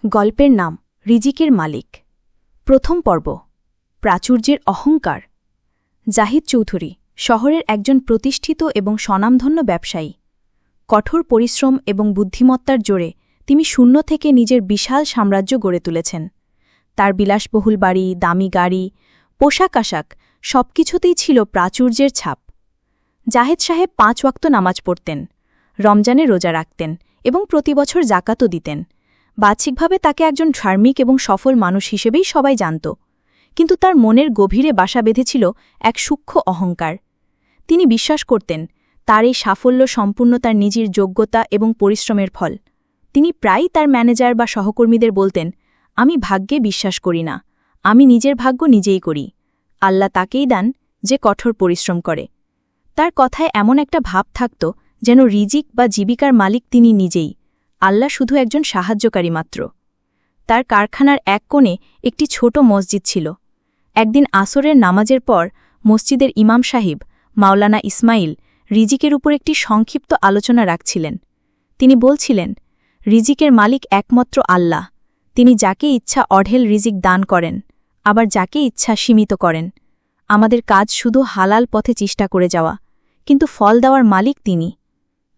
গল্পের নাম রিজিকের মালিক। প্রথম পর্ব। প্রাচুর্যের অহংকার। জাহিদ চৌধুরী শহরের একজন প্রতিষ্ঠিত এবং স্বনামধন্য ব্যবসায়ী। কঠোর পরিশ্রম এবং বুদ্ধিমত্তার জোরে তিনি শূন্য থেকে নিজের বিশাল সাম্রাজ্য গড়ে তুলেছেন। তার বিলাসবহুল বাড়ি, দামি গাড়ি, পোশাক আশাক সবকিছুতেই ছিল প্রাচুর্যের ছাপ। জাহেদ সাহেব 5 ওয়াক্ত নামাজ পড়তেন, রমজানে রোজা রাখতেন এবং প্রতিবছর জাকাতও দিতেন। বাহ্যিকভাবে তাকে একজন ধার্মিক এবং সফল মানুষ হিসেবেই সবাই জানত, কিন্তু তার মনের গভীরে বাসা বেঁধেছিল এক সূক্ষ্ম অহংকার। তিনি বিশ্বাস করতেন তার এই সাফল্য সম্পূর্ণ তার নিজের যোগ্যতা এবং পরিশ্রমের ফল। তিনি প্রায়ই তার ম্যানেজার বা সহকর্মীদের বলতেন, আমি ভাগ্যে বিশ্বাস করি না, আমি নিজের ভাগ্য নিজেই করি। আল্লাহ তাকেই দেন যে কঠোর পরিশ্রম করে। তার কথায় এমন একটা ভাব থাকত যেন রিজিক বা জীবিকার মালিক তিনি নিজেই, আল্লাহ শুধু একজন সাহায্যকারী মাত্র। তার কারখানার এক কোণে একটি ছোট মসজিদ ছিল। একদিন আসরের নামাজের পর মসজিদের ইমাম সাহিব মাওলানা ইসমাইল রিজিকের উপর একটি সংক্ষিপ্ত আলোচনা রাখছিলেন। তিনি বলছিলেন, রিজিকের মালিক একমাত্র আল্লাহ। তিনি যাকে ইচ্ছা অঢেল রিজিক দান করেন, আবার যাকে ইচ্ছা সীমিত করেন। আমাদের কাজ শুধু হালাল পথে চেষ্টা করে যাওয়া, কিন্তু ফল দেওয়ার মালিক তিনি।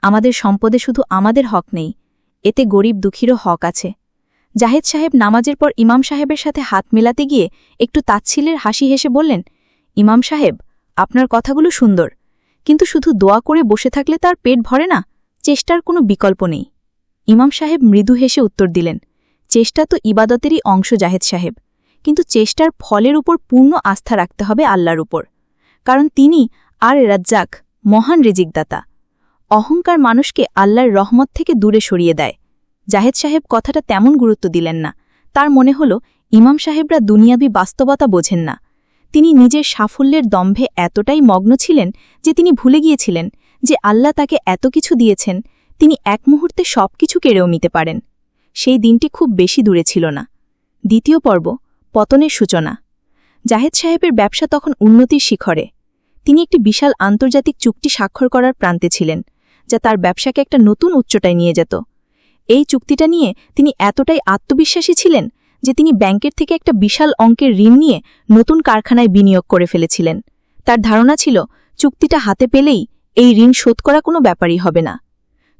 আমাদের সম্পদে শুধু আমাদের হক নেই, এতে গরিব দুঃখীরও হক আছে। জাহেদ সাহেব নামাজের পর ইমাম সাহেবের সাথে হাত মেলাতে গিয়ে একটু তাচ্ছিলের হাসি হেসে বললেন, ইমাম সাহেব, আপনার কথাগুলো সুন্দর, কিন্তু শুধু দোয়া করে বসে থাকলে তার পেট ভরে না, চেষ্টার কোনো বিকল্প নেই। ইমাম সাহেব মৃদু হেসে উত্তর দিলেন, চেষ্টা তো ইবাদতেরই অংশ জাহেদ সাহেব, কিন্তু চেষ্টার ফলের উপর পূর্ণ আস্থা রাখতে হবে আল্লাহর উপর, কারণ তিনি আর রাজ্জাক, মহান রিজিকদাতা। অহংকার মানুষকে আল্লাহর রহমত থেকে দূরে সরিয়ে দেয়। জাহেদ সাহেব কথাটা তেমন গুরুত্ব দিলেন না। তার মনে হল ইমাম সাহেবরা দুনিয়াবি বাস্তবতা বোঝেন না। তিনি নিজের সাফল্যের দম্ভে এতটাই মগ্ন ছিলেন যে তিনি ভুলে গিয়েছিলেন যে আল্লাহ তাকে এত কিছু দিয়েছেন, তিনি এক মুহূর্তে সব কিছু কেড়েও নিতে পারেন। সেই দিনটি খুব বেশি দূরে ছিল না। দ্বিতীয় পর্ব, পতনের সূচনা। জাহেদ সাহেবের ব্যবসা তখন উন্নতির শিখরে। তিনি একটি বিশাল আন্তর্জাতিক চুক্তি স্বাক্ষর করার প্রান্তে ছিলেন, যা তার ব্যবসাকে একটা নতুন উচ্চতায় নিয়ে যেত। এই চুক্তিটা নিয়ে তিনি এতটাই আত্মবিশ্বাসী ছিলেন যে তিনি ব্যাংকের থেকে একটা বিশাল অঙ্কের ঋণ নিয়ে নতুন কারখানায় বিনিয়োগ করে ফেলেছিলেন। তার ধারণা ছিল চুক্তিটা হাতে পেলেই এই ঋণ শোধ করা কোনো ব্যাপারই হবে না।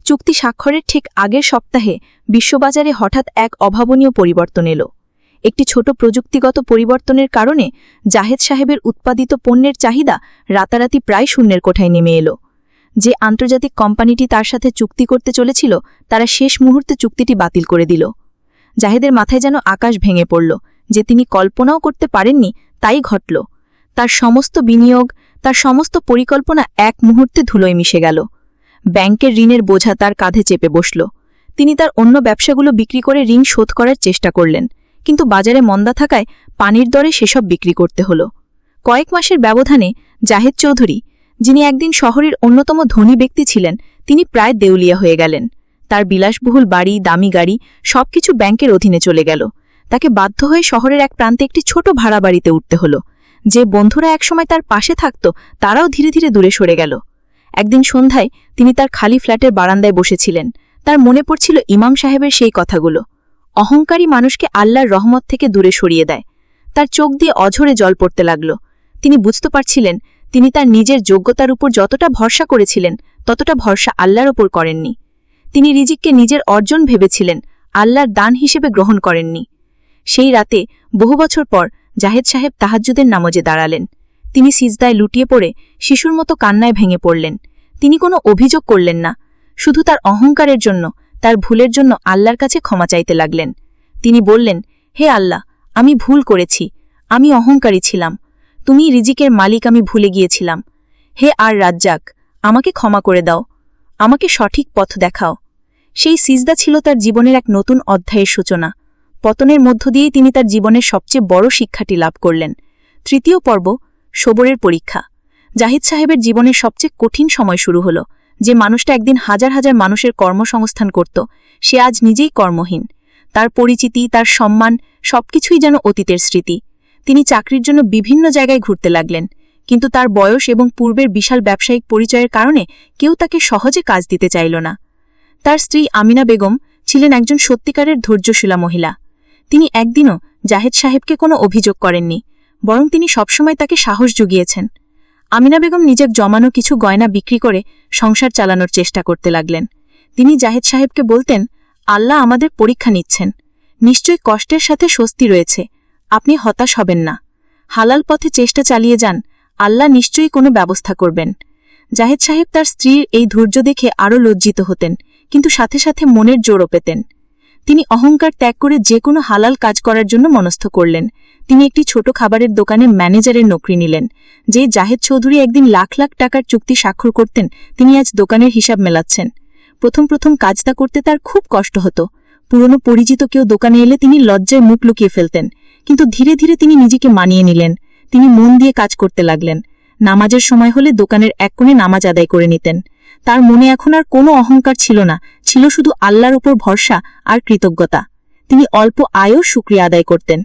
চুক্তি স্বাক্ষরের ঠিক আগের সপ্তাহে বিশ্ববাজারে হঠাৎ এক অভাবনীয় পরিবর্তন এলো। একটি ছোট প্রযুক্তিগত পরিবর্তনের কারণে জাহেদ সাহেবের উৎপাদিত পণ্যের চাহিদা রাতারাতি প্রায় শূন্যের কোঠায় নেমে এলো। যে আন্তর্জাতিক কোম্পানিটি তার সাথে চুক্তি করতে চলেছিল, তারা শেষ মুহূর্তে চুক্তিটি বাতিল করে দিল। জাহেদের মাথায় যেন আকাশ ভেঙে পড়ল। যে তিনি কল্পনাও করতে পারেননি তাই ঘটল। তার সমস্ত বিনিয়োগ, তার সমস্ত পরিকল্পনা এক মুহূর্তে ধুলোয় মিশে গেল। ব্যাংকের ঋণের বোঝা তার কাঁধে চেপে বসল। তিনি তার অন্য ব্যবসাগুলো বিক্রি করে ঋণ শোধ করার চেষ্টা করলেন, কিন্তু বাজারে মন্দা থাকায় পানির দরে সেসব বিক্রি করতে হল। কয়েক মাসের ব্যবধানে জাহেদ চৌধুরী, যিনি একদিন শহরের অন্যতম ধনী ব্যক্তি ছিলেন, তিনি প্রায় দেউলিয়া হয়ে গেলেন। তার বিলাসবহুল বাড়ি, দামি গাড়ি সবকিছু ব্যাংকের অধীনে চলে গেল। তাকে বাধ্য হয়ে শহরের এক প্রান্তে একটি ছোট ভাড়া বাড়িতে উঠতে হল। যে বন্ধুরা একসময় তার পাশে থাকত, তারাও ধীরে ধীরে দূরে সরে গেল। একদিন সন্ধ্যায় তিনি তার খালি ফ্ল্যাটের বারান্দায় বসেছিলেন। তার মনে পড়ছিল ইমাম সাহেবের সেই কথাগুলো, অহংকারী মানুষকে আল্লাহর রহমত থেকে দূরে সরিয়ে দেয়। তার চোখ দিয়ে অঝরে জল পড়তে লাগল। তিনি বুঝতে পারছিলেন তিনি তার নিজের যোগ্যতার উপর যতটা ভরসা করেছিলেন, ততটা ভরসা আল্লাহর ওপর করেননি। তিনি রিজিককে নিজের অর্জন ভেবেছিলেন, আল্লাহর দান হিসেবে গ্রহণ করেননি। সেই রাতে বহু বছর পর জাহেদ সাহেব তাহাজ্জুদের নামাজে দাঁড়ালেন। তিনি সিজদায় লুটিয়ে পড়ে শিশুর মতো কান্নায় ভেঙে পড়লেন। তিনি কোনো অভিযোগ করলেন না, শুধু তার অহংকারের জন্য, তার ভুলের জন্য আল্লাহর কাছে ক্ষমা চাইতে লাগলেন। তিনি বললেন, হে আল্লাহ, আমি ভুল করেছি, আমি অহংকারী ছিলাম। তুমি রিজিকের মালিক, আমি ভুলে গিয়েছিলাম। হে আর রাজ্জাক, আমাকে ক্ষমা করে দাও, আমাকে সঠিক পথ দেখাও। সেই সিজদা ছিল তার জীবনের এক নতুন অধ্যায়ের সূচনা। পতনের মধ্য দিয়েই তিনি তার জীবনের সবচেয়ে বড় শিক্ষাটি লাভ করলেন। তৃতীয় পর্ব, সবরের পরীক্ষা। জাহিদ সাহেবের জীবনের সবচেয়ে কঠিন সময় শুরু হল। যে মানুষটা একদিন হাজার হাজার মানুষের কর্মসংস্থান করত, সে আজ নিজেই কর্মহীন। তার পরিচিতি, তার সম্মান সবকিছুই যেন অতীতের স্মৃতি। তিনি চাকরির জন্য বিভিন্ন জায়গায় ঘুরতে লাগলেন, কিন্তু তার বয়স এবং পূর্বের বিশাল ব্যবসায়িক পরিচয়ের কারণে কেউ তাকে সহজে কাজ দিতে চাইল না। তার স্ত্রী আমিনা বেগম ছিলেন একজন সত্যিকারের ধৈর্যশীলা মহিলা। তিনি একদিনও জাহেদ সাহেবকে কোনো অভিযোগ করেননি, বরং তিনি সবসময় তাকে সাহস জুগিয়েছেন। আমিনা বেগম নিজের জমানো কিছু গয়না বিক্রি করে সংসার চালানোর চেষ্টা করতে লাগলেন। তিনি জাহেদ সাহেবকে বলতেন, আল্লাহ আমাদের পরীক্ষা নিচ্ছেন, নিশ্চয়ই কষ্টের সাথে স্বস্তি রয়েছে, আপনি হতাশ হবেন না, হালাল পথে চেষ্টা চালিয়ে যান, আল্লাহ নিশ্চয়ই কোনো ব্যবস্থা করবেন। জাহেদ সাহেব তার স্ত্রীর এই ধৈর্য দেখে আরও লজ্জিত হতেন, কিন্তু সাথে সাথে মনের জোরও পেতেন। তিনি অহংকার ত্যাগ করে যে কোনো হালাল কাজ করার জন্য মনস্থ করলেন। তিনি একটি ছোট খাবারের দোকানে ম্যানেজারের নকরি নিলেন। যে জাহেদ চৌধুরী একদিন লাখ লাখ টাকার চুক্তি স্বাক্ষর করতেন, তিনি আজ দোকানের হিসাব মেলাচ্ছেন। প্রথম প্রথম কাজটা করতে তার খুব কষ্ট হতো। পুরনো পরিচিত কেউ দোকানে এলে তিনি লজ্জায় মুখ লুকিয়ে ফেলতেন, কিন্তু ধীরে ধীরে তিনি নিজেকে মানিয়ে নিলেন। তিনি মন দিয়ে কাজ করতে লাগলেন। নামাজের সময় হলে দোকানের এক কোণে নামাজ আদায় করে নিতেন। তার মনে এখন আর কোনো অহংকার ছিল না, ছিল শুধু আল্লাহর উপর ভরসা আর কৃতজ্ঞতা। তিনি অল্প আয়ও শুকরিয়া আদায় করতেন।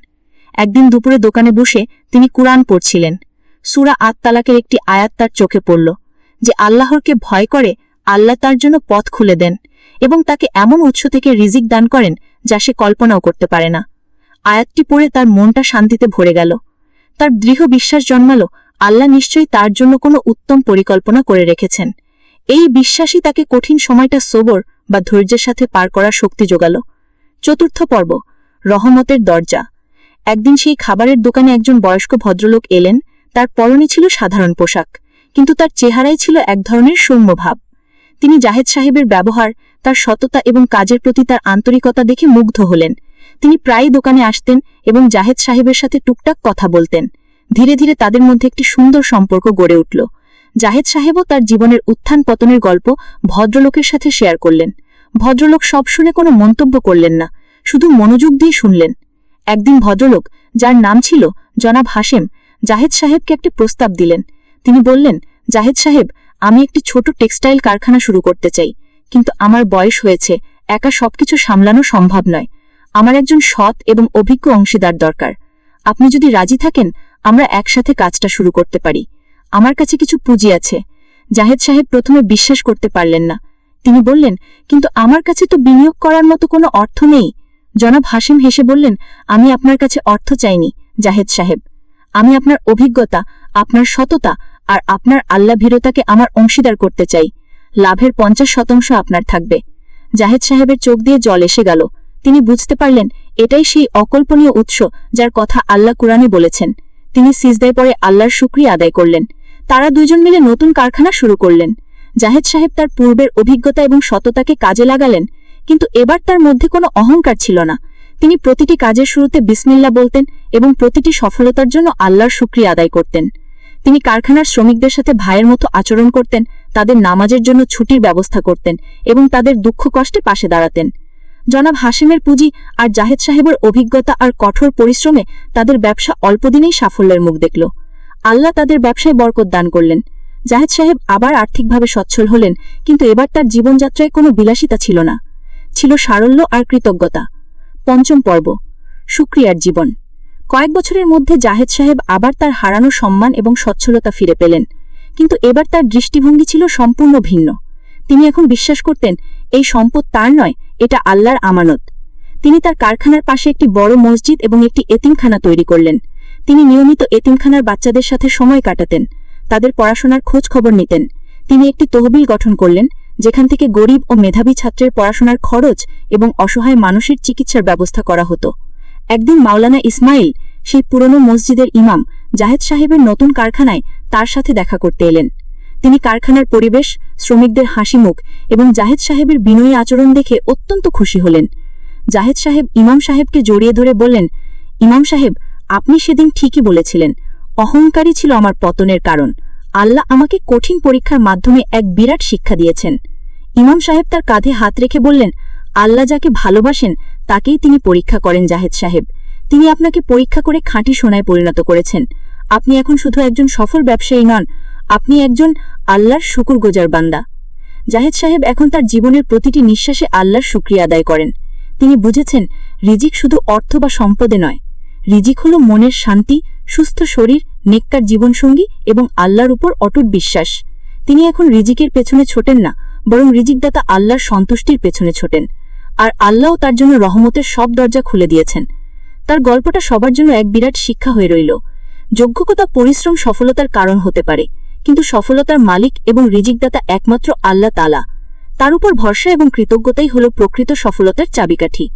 একদিন দুপুরে দোকানে বসে তিনি কুরআন পড়ছিলেন। সূরা আত-তালাকের একটি আয়াত তার চোখে পড়ল, যে আল্লাহরকে ভয় করে আল্লাহ তার জন্য পথ খুলে দেন এবং তাকে এমন উৎস থেকে রিজিক দান করেন যা সে কল্পনাও করতে পারে না। আয়াতটি পড়ে তার মনটা শান্তিতে ভরে গেল। তার দৃঢ় বিশ্বাস জন্মাল, আল্লাহ নিশ্চয়ই তার জন্য কোনো উত্তম পরিকল্পনা করে রেখেছেন। এই বিশ্বাসই তাকে কঠিন সময়টা সবর বা ধৈর্যের সাথে পার করার শক্তি যোগাল। চতুর্থ পর্ব, রহমতের দরজা। একদিন সেই খাবারের দোকানে একজন বয়স্ক ভদ্রলোক এলেন। তার পরনে ছিল সাধারণ পোশাক, কিন্তু তার চেহারায় ছিল এক ধরনের সৌম্যভাব। তিনি জাহেদ সাহেবের ব্যবহার, তার সততা এবং কাজের প্রতি তার আন্তরিকতা দেখে মুগ্ধ হলেন। তিনি প্রায়ই দোকানে আসতেন এবং জাহেদ সাহেবের সাথে টুকটাক কথা বলতেন। ধীরে ধীরে তাদের মধ্যে একটি সুন্দর সম্পর্ক গড়ে উঠল। জাহেদ সাহেবও তার জীবনের উত্থান পতনের গল্প ভদ্রলোকের সাথে শেয়ার করলেন। ভদ্রলোক সব শুনে কোনো মন্তব্য করলেন না, শুধু মনোযোগ দিয়ে শুনলেন। একদিন ভদ্রলোক, যার নাম ছিল জনাব হাশেম, জাহেদ সাহেবকে একটি প্রস্তাব দিলেন। তিনি বললেন, জাহেদ সাহেব, আমি একটি ছোট টেক্সটাইল কারখানা শুরু করতে চাই, কিন্তু আমার বয়স হয়েছে, একা সবকিছু সামলানো সম্ভব নয়। আমার একজন সৎ এবং অভিজ্ঞ অংশীদার দরকার। আপনি যদি রাজি থাকেন, আমরা একসাথে কাজটা শুরু করতে পারি। আমার কাছে কিছু পুঁজি আছে। জাহেদ সাহেব প্রথমে বিশ্বাস করতে পারলেন না। তিনি বললেন, কিন্তু আমার কাছে তো বিনিয়োগ করার মতো কোনো অর্থ নেই। জনাব হাশেম হেসে বললেন, আমি আপনার কাছে অর্থ চাইনি জাহেদ সাহেব, আমি আপনার অভিজ্ঞতা, আপনার সততা আর আপনার আল্লাভীরতাকে আমার অংশীদার করতে চাই। লাভের 50% আপনার থাকবে। জাহেদ সাহেবের চোখ দিয়ে জল এসে গেল। তিনি বুঝতে পারলেন এটাই সেই অকল্পনীয় উৎস যার কথা আল্লাহ কুরআনে বলেছেন। তিনি সিজদায় পড়ে আল্লাহর শুকরিয়া আদায় করলেন। তারা দুজন মিলে নতুন কারখানা শুরু করলেন। জাহেদ সাহেব তার পূর্বের অভিজ্ঞতা এবং সততাকে কাজে লাগালেন, কিন্তু এবার তার মধ্যে কোনো অহংকার ছিল না। তিনি প্রতিটি কাজের শুরুতে বিসমিল্লাহ বলতেন এবং প্রতিটি সফলতার জন্য আল্লাহর শুকরিয়া আদায় করতেন। তিনি কারখানার শ্রমিকদের সাথে ভাইয়ের মতো আচরণ করতেন, তাদের নামাজের জন্য ছুটির ব্যবস্থা করতেন এবং তাদের দুঃখ কষ্টে পাশে দাঁড়াতেন। জনাব হাশেমের পুঁজি আর জাহেদ সাহেবের অভিজ্ঞতা আর কঠোর পরিশ্রমে তাদের ব্যবসা অল্পদিনেই সাফল্যের মুখ দেখল। আল্লাহ তাদের ব্যবসায় বরকত দান করলেন। জাহেদ সাহেব আবার আর্থিকভাবে সচ্ছল হলেন, কিন্তু এবার তার জীবনযাত্রায় কোনো বিলাসিতা ছিল না, ছিল সারল্য আর কৃতজ্ঞতা। পঞ্চম পর্ব, শুকরিয়ার জীবন। কয়েক বছরের মধ্যে জাহেদ সাহেব আবার তার হারানো সম্মান এবং সচ্ছলতা ফিরে পেলেন, কিন্তু এবার তার দৃষ্টিভঙ্গি ছিল সম্পূর্ণ ভিন্ন। তিনি এখন বিশ্বাস করতেন এই সম্পদ তার নয়, এটা আল্লাহর আমানত। তিনি তার কারখানার পাশে একটি বড় মসজিদ এবং একটি এতিমখানা তৈরি করলেন। তিনি নিয়মিত এতিমখানার বাচ্চাদের সাথে সময় কাটাতেন, তাদের পড়াশোনার খোঁজ খবর নিতেন। তিনি একটি তহবিল গঠন করলেন, যেখান থেকে গরিব ও মেধাবী ছাত্রের পড়াশোনার খরচ এবং অসহায় মানুষের চিকিৎসার ব্যবস্থা করা হতো। একদিন মাওলানা ইসমাইল, সেই পুরনো মসজিদের ইমাম, জাহেদ সাহেবের নতুন কারখানায় তার সাথে দেখা করতে এলেন। তিনি কারখানার পরিবেশ, শ্রমিকদের হাসিমুখ এবং জাহেদ সাহেবের বিনয়ী আচরণ দেখে অত্যন্ত খুশি হলেন। জাহেদ সাহেব ইমাম সাহেবকে জড়িয়ে ধরে বললেন, ইমাম সাহেব, আপনি সেদিন ঠিকই বলেছিলেন, অহংকারী ছিল আমার পতনের কারণ। আল্লাহ আমাকে কঠিন পরীক্ষার মাধ্যমে এক বিরাট শিক্ষা দিয়েছেন। ইমাম সাহেব তার কাঁধে হাত রেখে বললেন, আল্লাহ যাকে ভালোবাসেন তাকেই তিনি পরীক্ষা করেন জাহেদ সাহেব। তিনি আপনাকে পরীক্ষা করে খাঁটি সোনায় পরিণত করেছেন। আপনি এখন শুধু একজন সফল ব্যবসায়ী নন, আপনি একজন আল্লাহর শুকরগুজার বান্দা। জাহেদ সাহেব এখন তার জীবনের প্রতিটি নিঃশ্বাসে আল্লাহর শুকরিয়া আদায় করেন। তিনি বুঝেছেন রিজিক শুধু অর্থ বা সম্পদে নয়, রিজিক হল মনের শান্তি, সুস্থ শরীর, নেককার জীবনসঙ্গী এবং আল্লাহর উপর অটুট বিশ্বাস। তিনি এখন রিজিকের পেছনে ছোটেন না, বরং রিজিকদাতা আল্লাহর সন্তুষ্টির পেছনে ছোটেন। আর আল্লাহও তার জন্য রহমতের সব দরজা খুলে দিয়েছেন। তার গল্পটা সবার জন্য এক বিরাট শিক্ষা হয়ে রইল। যোগ্যতা, পরিশ্রম সফলতার কারণ হতে পারে, কিন্তু সফলতার মালিক এবং রিজিকদাতা একমাত্র আল্লাহ তাআলা। তার উপর ভরসা এবং কৃতজ্ঞতাই হল প্রকৃত সফলতার চাবিকাঠি।